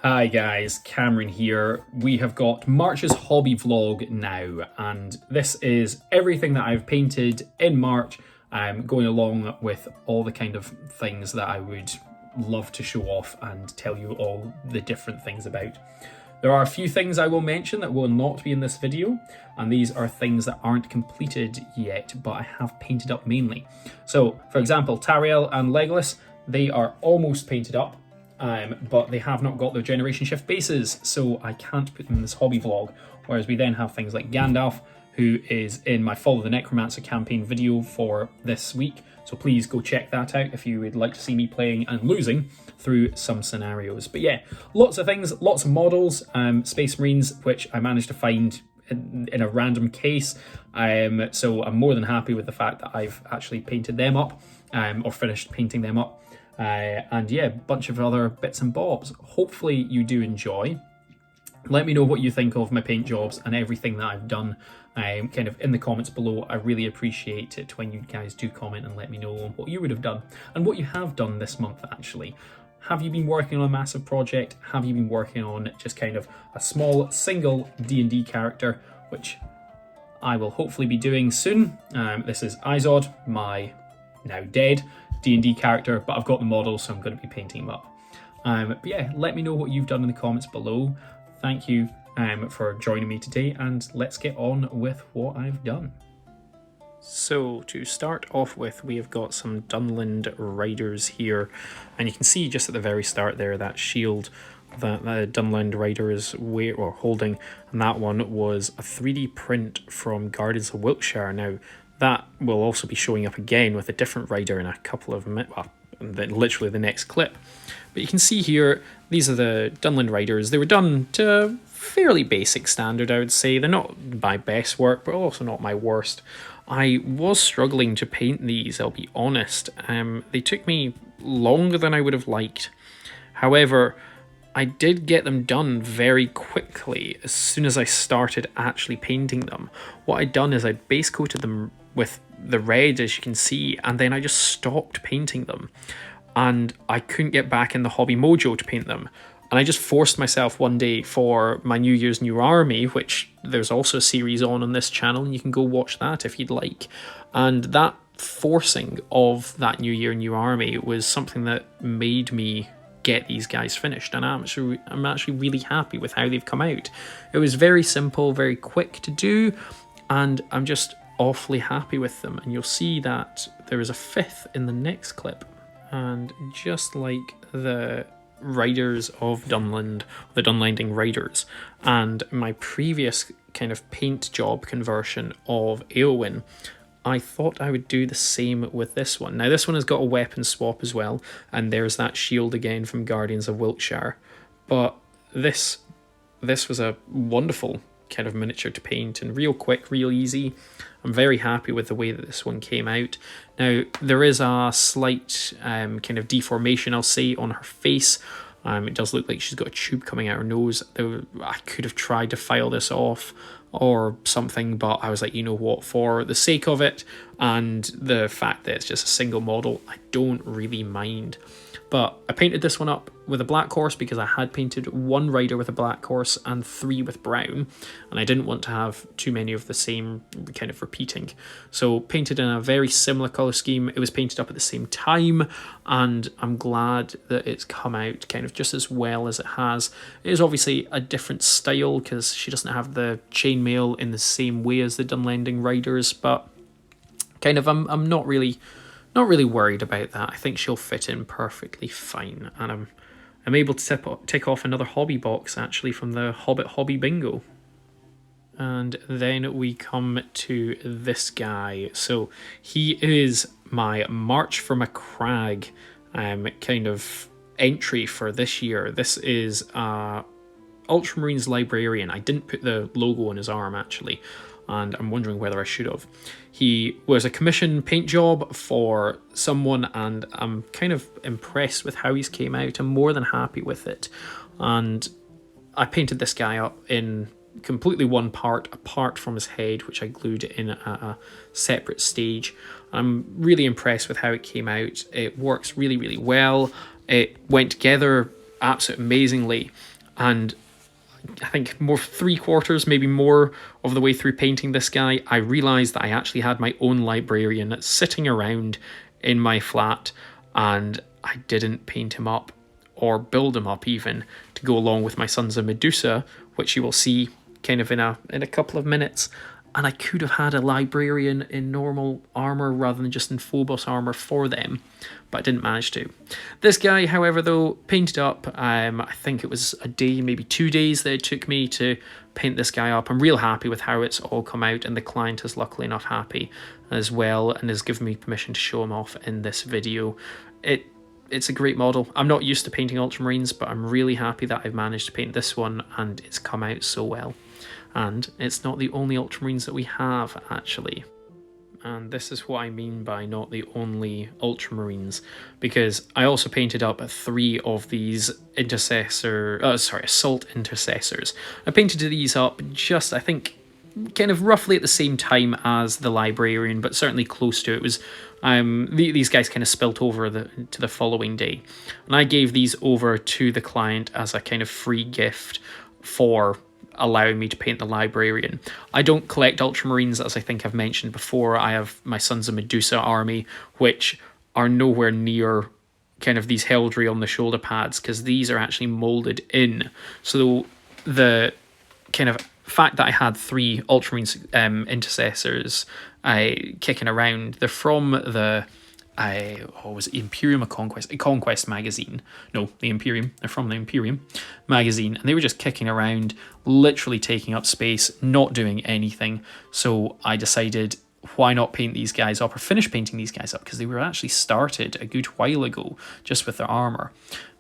Hi guys, Cameron here. We have got March's hobby vlog now, and this is everything that I've painted in March, going along with all the kind of things that I would love to show off and tell you all the different things about. There are a few things I will mention that will not be in this video, and these are things that aren't completed yet, but I have painted up mainly. So, for example, Tariel and Legolas, they are almost painted up. But they have not got their generation shift bases, so I can't put them in this hobby vlog. Whereas we then have things like Gandalf, who is in my Follow the Necromancer campaign video for this week, so please go check that out if you would like to see me playing and losing through some scenarios. But yeah, lots of things, lots of models, Space Marines, which I managed to find in a random case, so I'm more than happy with the fact that I've actually painted them up, or finished painting them up. And yeah, a bunch of other bits and bobs. Hopefully you do enjoy. Let me know what you think of my paint jobs and everything that I've done kind of in the comments below. I really appreciate it when you guys do comment and let me know what you would have done and what you have done this month actually. Have you been working on a massive project? Have you been working on just kind of a small single D&D character, which I will hopefully be doing soon. This is Izod, my now dead D&D character, but I've got the model, so I'm going to be painting him up. But yeah, let me know what you've done in the comments below. Thank you for joining me today, and let's get on with what I've done. So to start off with, we have got some Dunland Riders here, and you can see just at the very start there that shield that the Dunland Rider is holding, and that one was a 3D print from Guardians of Wiltshire. Now, that will also be showing up again with a different rider in a couple of minutes, well, literally the next clip. But you can see here, these are the Dunland Riders. They were done to fairly basic standard, I would say. They're not my best work, but also not my worst. I was struggling to paint these, I'll be honest. They took me longer than I would have liked. However, I did get them done very quickly as soon as I started actually painting them. What I'd done is I base coated them with the red, as you can see, and then I just stopped painting them. And I couldn't get back in the hobby mojo to paint them. And I just forced myself one day for my New Year's New Army, which there's also a series on this channel, and you can go watch that if you'd like. And that forcing of that New Year New Army was something that made me get these guys finished, and I'm actually really happy with how they've come out. It was very simple, very quick to do, and I'm just awfully happy with them. And you'll see that there is a fifth in the next clip, and just like the Riders of Dunland, the Dunlanding Riders, and my previous kind of paint job conversion of Eowyn, I thought I would do the same with this one. Now, this one has got a weapon swap as well, and there's that shield again from Guardians of Wiltshire. But this was a wonderful kind of miniature to paint, and real quick, real easy. I'm very happy with the way that this one came out. Now, there is a slight kind of deformation, I'll say, on her face. It does look like she's got a tube coming out her nose. I could have tried to file this off or something, but I was like, you know what, for the sake of it and the fact that it's just a single model, I don't really mind. But I painted this one up with a black horse because I had painted one rider with a black horse and 3 with brown, and I didn't want to have too many of the same kind of repeating. So painted in a very similar colour scheme. It was painted up at the same time, and I'm glad that it's come out kind of just as well as it has. It is obviously a different style because she doesn't have the chainmail in the same way as the Dunlanding Riders, but kind of I'm not really worried about that. I think she'll fit in perfectly fine, and I'm able to tick off another hobby box actually from the Hobbit Hobby Bingo. And then we come to this guy. So he is my March from a Crag kind of entry for this year. This is Ultramarine Librarian. I didn't put the logo on his arm actually, and I'm wondering whether I should have. He was a commission paint job for someone, and I'm kind of impressed with how he's came out. I'm more than happy with it. And I painted this guy up in completely one part, apart from his head, which I glued in a separate stage. I'm really impressed with how it came out. It works really, really well. It went together absolutely amazingly. And I think more 3/4, maybe more of the way through painting this guy, I realised that I actually had my own librarian sitting around in my flat, and I didn't paint him up or build him up even to go along with my Sons of Medusa, which you will see kind of in a couple of minutes. And I could have had a librarian in normal armour rather than just in Phobos armour for them, but I didn't manage to. This guy, however, though, painted up, I think it was a day, maybe 2 days that it took me to paint this guy up. I'm real happy with how it's all come out, and the client is luckily enough happy as well and has given me permission to show him off in this video. It's a great model. I'm not used to painting Ultramarines, but I'm really happy that I've managed to paint this one and it's come out so well. And it's not the only Ultramarines that we have, actually. And this is what I mean by not the only Ultramarines, because I also painted up 3 of these Assault Intercessors. I painted these up just, I think, kind of roughly at the same time as the Librarian, but certainly close to it. It was these guys kind of spilt over to the following day, and I gave these over to the client as a kind of free gift for allowing me to paint the Librarian. I don't collect Ultramarines, as I think I've mentioned before. I have my Sons of Medusa army, which are nowhere near kind of these Heldry on the shoulder pads, because these are actually moulded in. So the kind of fact that I had 3 Ultramarine Intercessors kicking around, they're from the was it Imperium or Conquest? Conquest magazine. No, the Imperium. They're from the Imperium magazine, and they were just kicking around, literally taking up space, not doing anything. So I decided, why not paint these guys up, or finish painting these guys up, because they were actually started a good while ago just with their armor.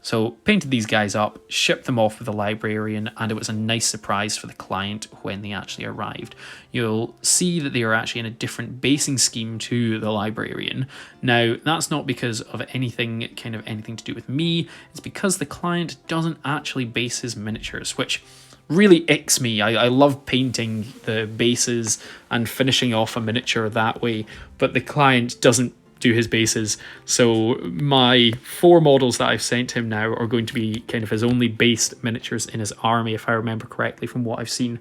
So painted these guys up, shipped them off with the Librarian, and it was a nice surprise for the client when they actually arrived. You'll see that they are actually in a different basing scheme to the Librarian. Now, that's not because of anything to do with me. It's because the client doesn't actually base his miniatures, which really icks me. I love painting the bases and finishing off a miniature that way, but the client doesn't do his bases. So my 4 models that I've sent him now are going to be kind of his only based miniatures in his army, if I remember correctly from what I've seen.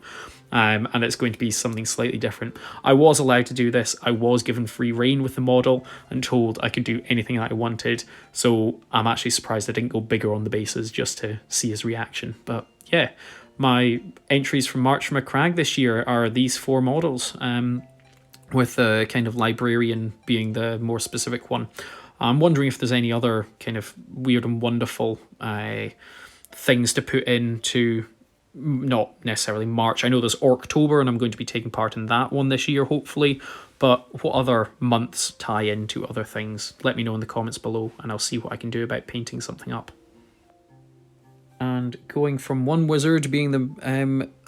And it's going to be something slightly different. I was allowed to do this. I was given free reign with the model and told I could do anything that I wanted. So I'm actually surprised I didn't go bigger on the bases just to see his reaction. But yeah, my entries from March from a Crag this year are these 4 models, with the kind of Librarian being the more specific one. I'm wondering if there's any other kind of weird and wonderful things to put into, not necessarily March. I know there's Orktober, and I'm going to be taking part in that one this year, hopefully. But what other months tie into other things? Let me know in the comments below, and I'll see what I can do about painting something up. And going from one wizard being the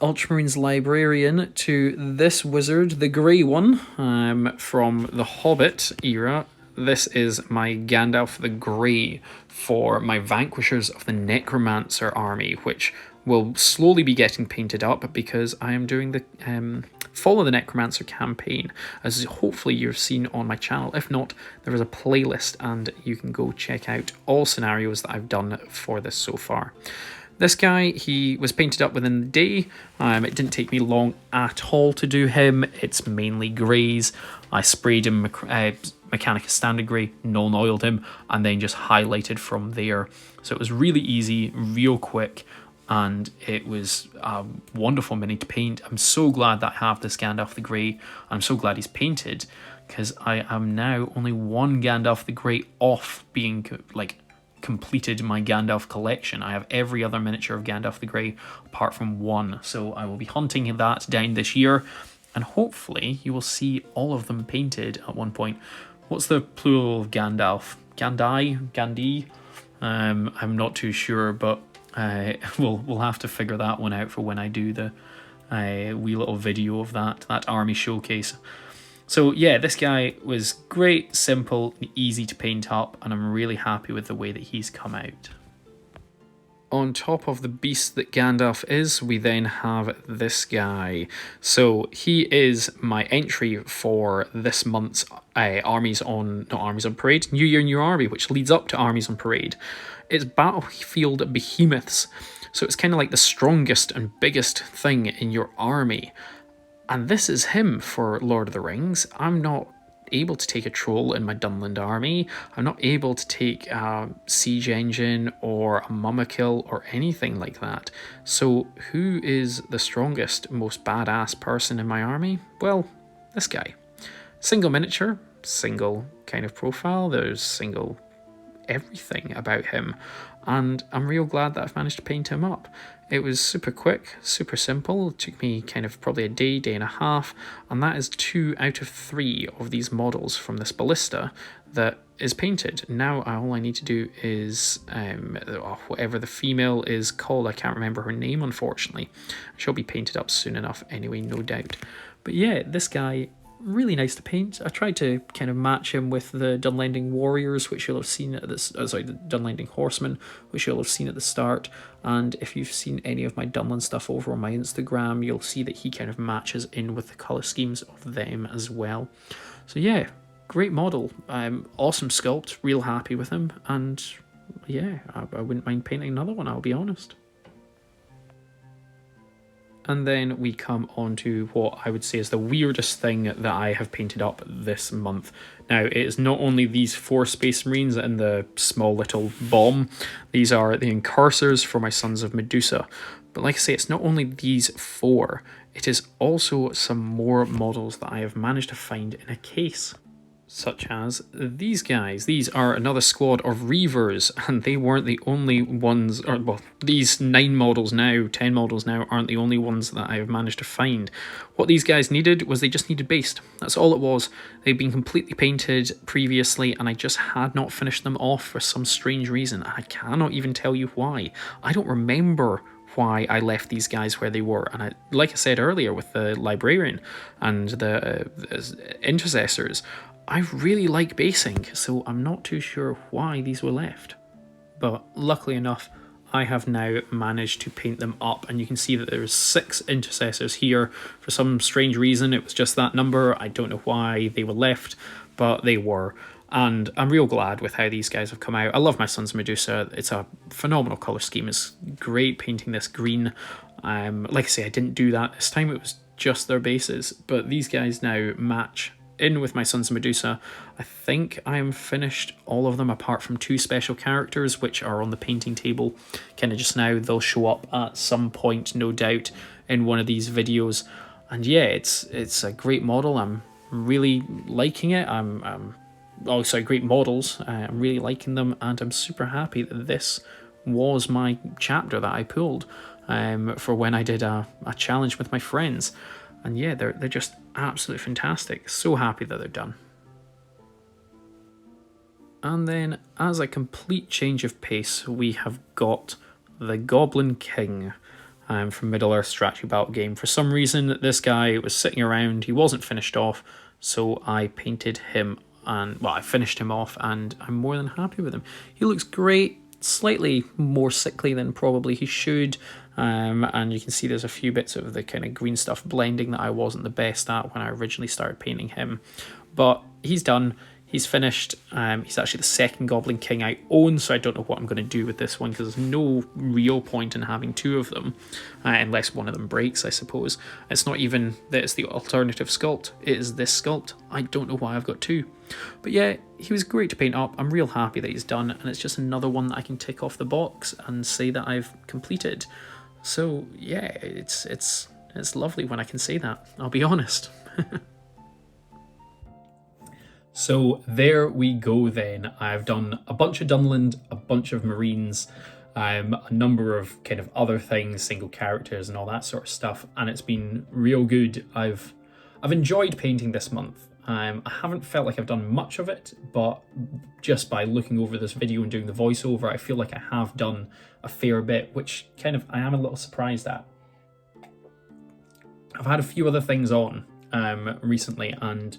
Ultramarines Librarian to this wizard, the grey one, from the Hobbit era. This is my Gandalf the Grey for my Vanquishers of the Necromancer army, which will slowly be getting painted up because I am doing the Follow the Necromancer campaign, as hopefully you've seen on my channel. If not, there is a playlist and you can go check out all scenarios that I've done for this so far. This guy, he was painted up within the day. It didn't take me long at all to do him. It's mainly greys. I sprayed him Mechanica Standard Grey, non-oiled him, and then just highlighted from there. So it was really easy, real quick, and it was a wonderful mini to paint. I'm so glad that I have this Gandalf the Grey. I'm so glad he's painted, because I am now only 1 Gandalf the Grey off being completed my Gandalf collection. I have every other miniature of Gandalf the Grey apart from 1, so I will be hunting that down this year, and hopefully you will see all of them painted at one point. What's the plural of Gandalf? Gandai? Gandhi? I'm not too sure, but we'll have to figure that one out for when I do the wee little video of that army showcase. So yeah, this guy was great, simple, and easy to paint up, and I'm really happy with the way that he's come out. On top of the beast that Gandalf is, we then have this guy. So he is my entry for this month's Armies on Parade, New Year, New Army, which leads up to Armies on Parade. It's Battlefield Behemoths. So it's kind of like the strongest and biggest thing in your army. And this is him for Lord of the Rings. I'm not able to take a troll in my Dunland army. I'm not able to take a siege engine or a mummakill or anything like that. So who is the strongest, most badass person in my army? Well, this guy. Single miniature, single kind of profile, there's single everything about him, and I'm real glad that I've managed to paint him up. It was super quick, super simple. It took me kind of probably a day, day and a half, and that is 2 out of 3 of these models from this ballista that is painted. Now all I need to do is whatever the female is called, I can't remember her name unfortunately. She'll be painted up soon enough anyway, no doubt. But yeah, this guy, really nice to paint. I tried to kind of match him with the Dunlending Warriors, which you'll have seen at this, the Dunlending Horsemen, which you'll have seen at the start. And if you've seen any of my Dunland stuff over on my Instagram, you'll see that he kind of matches in with the colour schemes of them as well. So yeah, great model. Awesome sculpt, real happy with him. And yeah, I wouldn't mind painting another one, I'll be honest. And then we come on to what I would say is the weirdest thing that I have painted up this month. Now, it is not only these 4 Space Marines and the small little bomb. These are the Encursers for my Sons of Medusa. But like I say, it's not only these 4. It is also some more models that I have managed to find in a case. Such as these guys. These are another squad of Reavers, and they weren't the only ones, or well, these 9 models now, 10 models now, aren't the only ones that I have managed to find. What these guys needed was they just needed based. That's all it was. They'd been completely painted previously, and I just had not finished them off for some strange reason. I cannot even tell you why. I don't remember why I left these guys where they were, and like I said earlier with the Librarian and the Intercessors, I really like basing, so I'm not too sure why these were left. But luckily enough, I have now managed to paint them up, and you can see that there's 6 Intercessors here. For some strange reason, it was just that number. I don't know why they were left, but they were. And I'm real glad with how these guys have come out. I love my Sons of Medusa. It's a phenomenal colour scheme. It's great painting this green. Like I say, I didn't do that this time. It was just their bases. But these guys now match in with my Sons of Medusa. I think I am finished all of them apart from 2 special characters, which are on the painting table kind of just now. They'll show up at some point, no doubt, in one of these videos. And yeah, it's a great model. I'm really liking it. Oh, sorry, great models. I'm really liking them, and I'm super happy that this was my chapter that I pulled for when I did a challenge with my friends. And yeah, they're just absolutely fantastic. So happy that they're done. And then, as a complete change of pace, we have got the Goblin King from Middle-earth Strategy Battle Game. For some reason, this guy was sitting around. He wasn't finished off, so I painted him, and well, I finished him off, and I'm more than happy with him. He looks great. Slightly more sickly than probably he should, and you can see there's a few bits of the kind of green stuff blending that I wasn't the best at when I originally started painting him, but he's done. He's finished. He's actually the second Goblin King I own, so I don't know what I'm going to do with this one, because there's no real point in having 2 of them, unless one of them breaks, I suppose. It's not even that it's the alternative sculpt, it is this sculpt. I don't know why I've got 2. But yeah, he was great to paint up. I'm real happy that he's done, and it's just another one that I can tick off the box and say that I've completed. So yeah, it's lovely when I can say that, I'll be honest. So there we go then. I've done a bunch of Dunland, a bunch of Marines, a number of kind of other things, single characters and all that sort of stuff, and it's been real good. I've enjoyed painting this month. I haven't felt like I've done much of it, but just by looking over this video and doing the voiceover, I feel like I have done a fair bit, which kind of I am a little surprised at. I've had a few other things on recently, and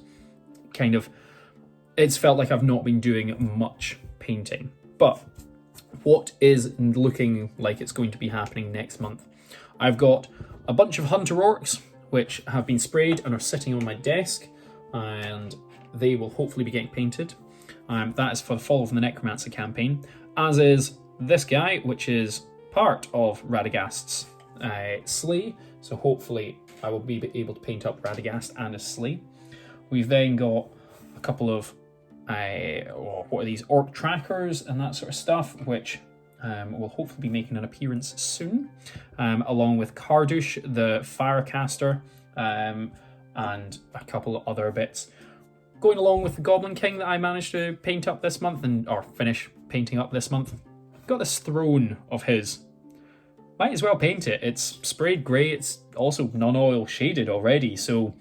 kind of it's felt like I've not been doing much painting. But what is looking like it's going to be happening next month? I've got a bunch of Hunter Orcs, which have been sprayed and are sitting on my desk, and they will hopefully be getting painted. That is for the Fall of the Necromancer campaign, as is this guy, which is part of Radagast's sleigh, so hopefully I will be able to paint up Radagast and his sleigh. We've then got a couple of what are these, orc trackers and that sort of stuff, which will hopefully be making an appearance soon, along with Kardush the Firecaster, and a couple of other bits. Going along with the Goblin King that I managed to paint up this month, or finish painting up this month. Got this throne of his. Might as well paint it. It's sprayed grey, it's also non-oil shaded already, so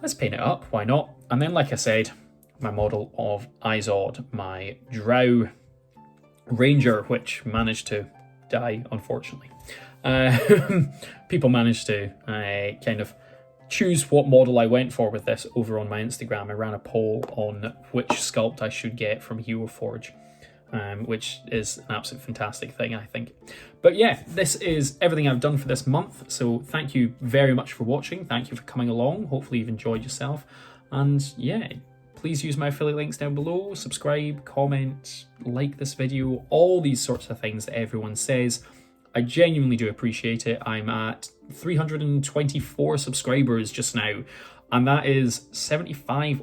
let's paint it up, why not? And then, like I said, my model of Izod, my Drow Ranger, which managed to die, unfortunately. People managed to kind of choose what model I went for with this over on my Instagram. I ran a poll on which sculpt I should get from Hero Forge, which is an absolute fantastic thing, I think. But yeah, this is everything I've done for this month, so thank you very much for watching. Thank you for coming along. Hopefully you've enjoyed yourself. And yeah, please use my affiliate links down below, subscribe, comment, like this video, all these sorts of things that everyone says. I genuinely do appreciate it. I'm at 324 subscribers just now, and that is 74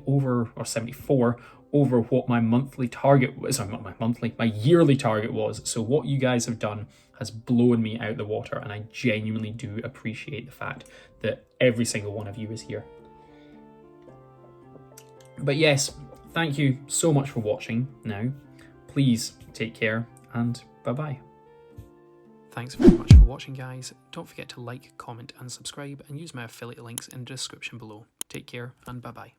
over what my monthly target was, my yearly target was. So what you guys have done has blown me out the water, and I genuinely do appreciate the fact that every single one of you is here. But yes, thank you so much for watching now. Please take care, and bye-bye. Thanks very much for watching, guys. Don't forget to like, comment and subscribe, and use my affiliate links in the description below. Take care and bye-bye.